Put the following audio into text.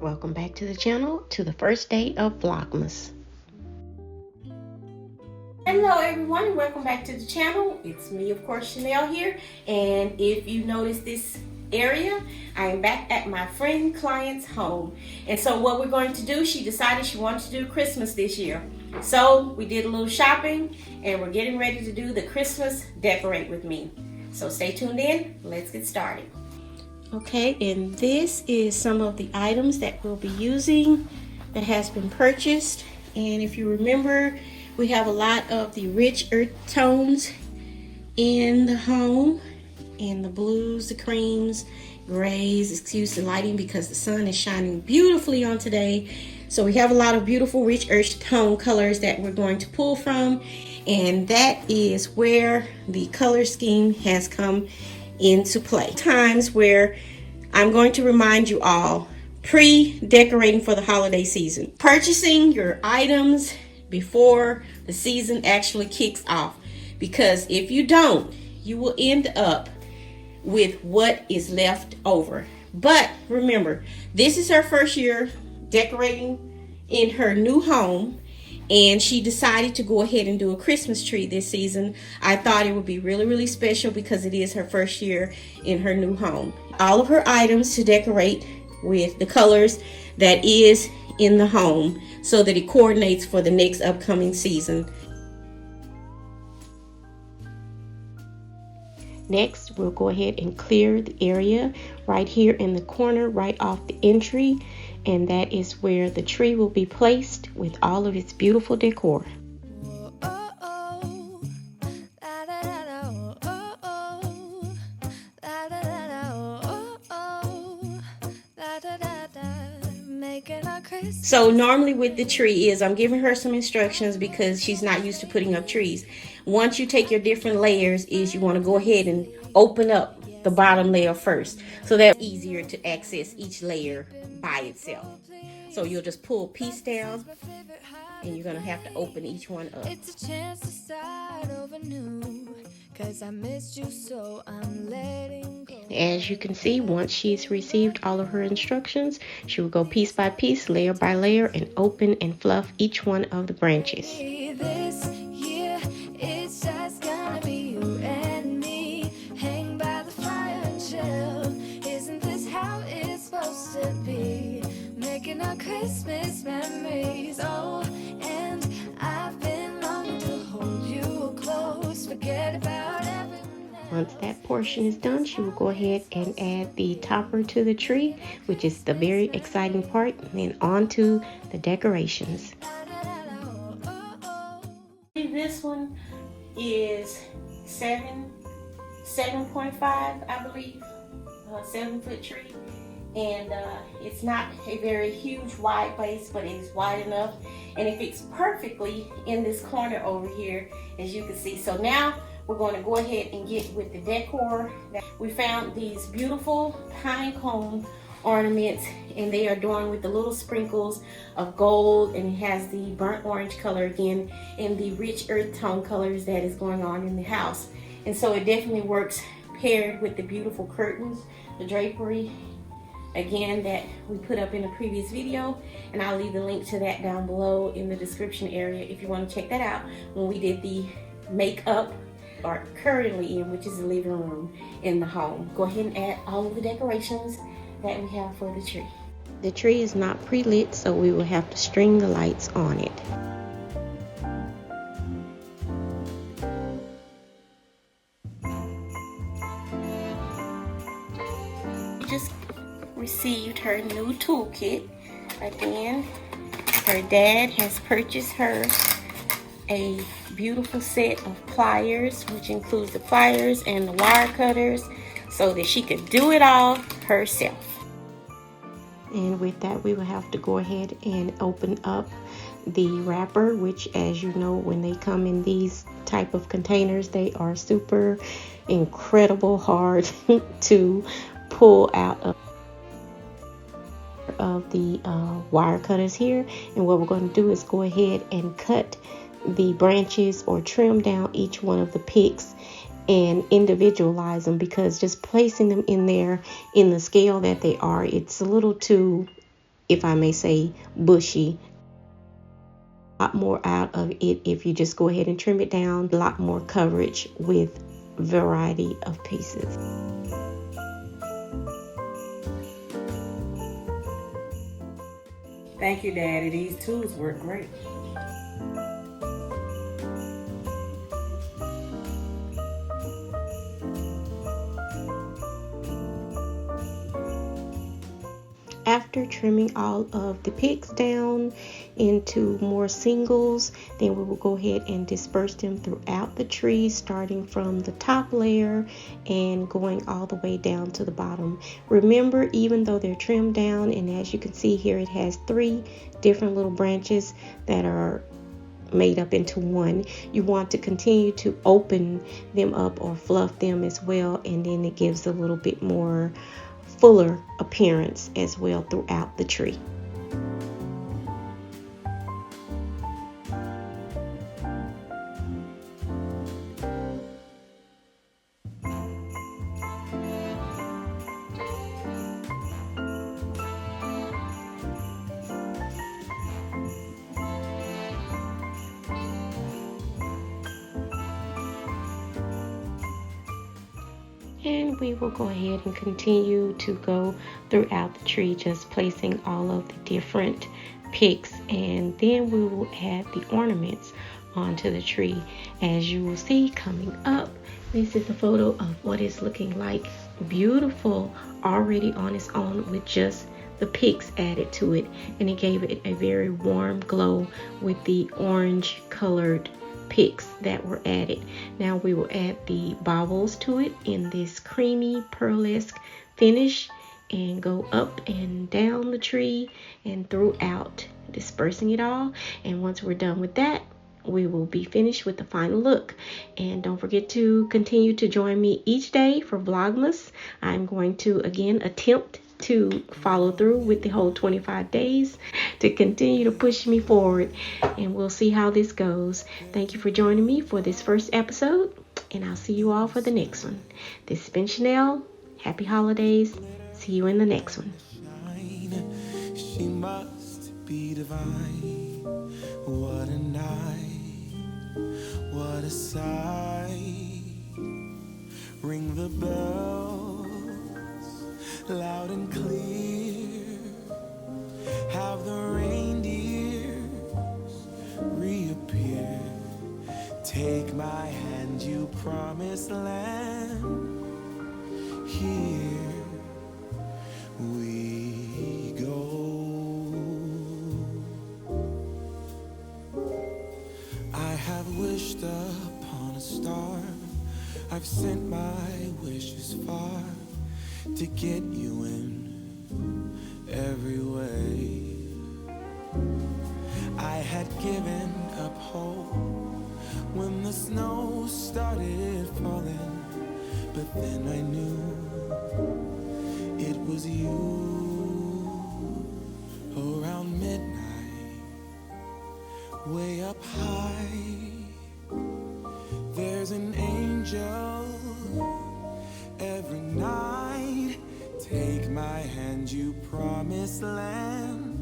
Welcome back to the channel, to the first day of Vlogmas. Hello everyone and welcome back to the channel. It's me, of course, Chanel here. And if you notice this area, I am back at my friend client's home. And so what we're going to do, she decided she wanted to do Christmas this year. So we did a little shopping and we're getting ready to do the Christmas Decorate with Me. So stay tuned in, let's get started. Okay, and this is some of the items that we'll be using that has been purchased. And if you remember, we have a lot of the rich earth tones in the home, and the blues, the creams, grays. Excuse the lighting because the sun is shining beautifully on today. So we have a lot of beautiful rich earth tone colors that we're going to pull from, and that is where the color scheme has come into play. Times where I'm going to remind you all, pre-decorating for the holiday season. Purchasing your items before the season actually kicks off. Because if you don't, you will end up with what is left over. But remember, this is her first year decorating in her new home. And she decided to go ahead and do a Christmas tree this season. I thought it would be really, really special because it is her first year in her new home. All of her items to decorate with the colors that is in the home so that it coordinates for the next upcoming season. Next, we'll go ahead and clear the area right here in the corner, right off the entry. And that is where the tree will be placed with all of its beautiful decor. So normally with the tree is I'm giving her some instructions because she's not used to putting up trees. Once you take your different layers is you want to go ahead and open up the bottom layer first, so that's easier to access each layer by itself. So you'll just pull a piece down and you're gonna have to open each one up. It's a chance to start over new, 'cause I missed you, so I'm letting go. As you can see, once she's received all of her instructions, she will go piece by piece, layer by layer, and open and fluff each one of the branches. This year, it's just gonna be you and me. Hang by the fire and chill. Isn't this how it's supposed to be? Making our Christmas memories. Oh, and I've been longing to hold you close. Forget about everyone else. Once that portion is done, she will go ahead and add the topper to the tree, which is the very exciting part, and then on to the decorations. This one is 7.5, I believe, 7-foot tree. And it's not a very huge wide base, but it is wide enough, and it fits perfectly in this corner over here, as you can see. So now we're going to go ahead and get with the decor. We found these beautiful pine cone ornaments, and they are adorned with the little sprinkles of gold, and it has the burnt orange color again and the rich earth tone colors that is going on in the house. And so it definitely works paired with the beautiful curtains, the drapery, again, that we put up in a previous video, and I'll leave the link to that down below in the description area if you want to check that out when we did the makeup, or currently in, which is the living room in the home. Go ahead and add all of the decorations that we have for the tree. The tree is not pre-lit, so we will have to string the lights on it. Just received her new toolkit. Again, her dad has purchased her a beautiful set of pliers, which includes the pliers and the wire cutters, so that she could do it all herself. And with that, we will have to go ahead and open up the wrapper, which, as you know, when they come in these type of containers, they are super incredible hard to pull out of the wire cutters here. And what we're going to do is go ahead and cut the branches or trim down each one of the picks and individualize them, because just placing them in there in the scale that they are, it's a little too if I may say, bushy. A lot more out of it if you just go ahead and trim it down. A lot more coverage with variety of pieces. Thank you, Daddy. These tools work great. After trimming all of the picks down into more singles, then we will go ahead and disperse them throughout the tree, starting from the top layer and going all the way down to the bottom. Remember, even though they're trimmed down, and as you can see here, it has 3 different little branches that are made up into one, you want to continue to open them up or fluff them as well, and then it gives a little bit more fuller appearance as well throughout the tree. And we will go ahead and continue to go throughout the tree, just placing all of the different picks, and then we will add the ornaments onto the tree. As you will see coming up, this is a photo of what it's looking like. Beautiful already on its own with just the picks added to it, and it gave it a very warm glow with the orange colored picks that were added. Now we will add the baubles to it in this creamy pearlesque finish and go up and down the tree and throughout, dispersing it all. And once we're done with that, we will be finished with the final look. And don't forget to continue to join me each day for Vlogmas. I'm going to again attempt to follow through with the whole 25 days to continue to push me forward, and we'll see how this goes. Thank you for joining me for this first episode, and I'll see you all for the next one. This has been Chanel. Happy holidays. See you in the next one. She must be divine. What a night, what a sight. Ring the bells loud and clear. Have the reindeers reappear. Take my hand, you promised land. Here we go. I have wished upon a star. I've sent my wishes far to get you in every way. I had given up hope when the snow started falling, but then I knew it was you. Around midnight, way up high, there's an angel every night. Take my hand, you promised land.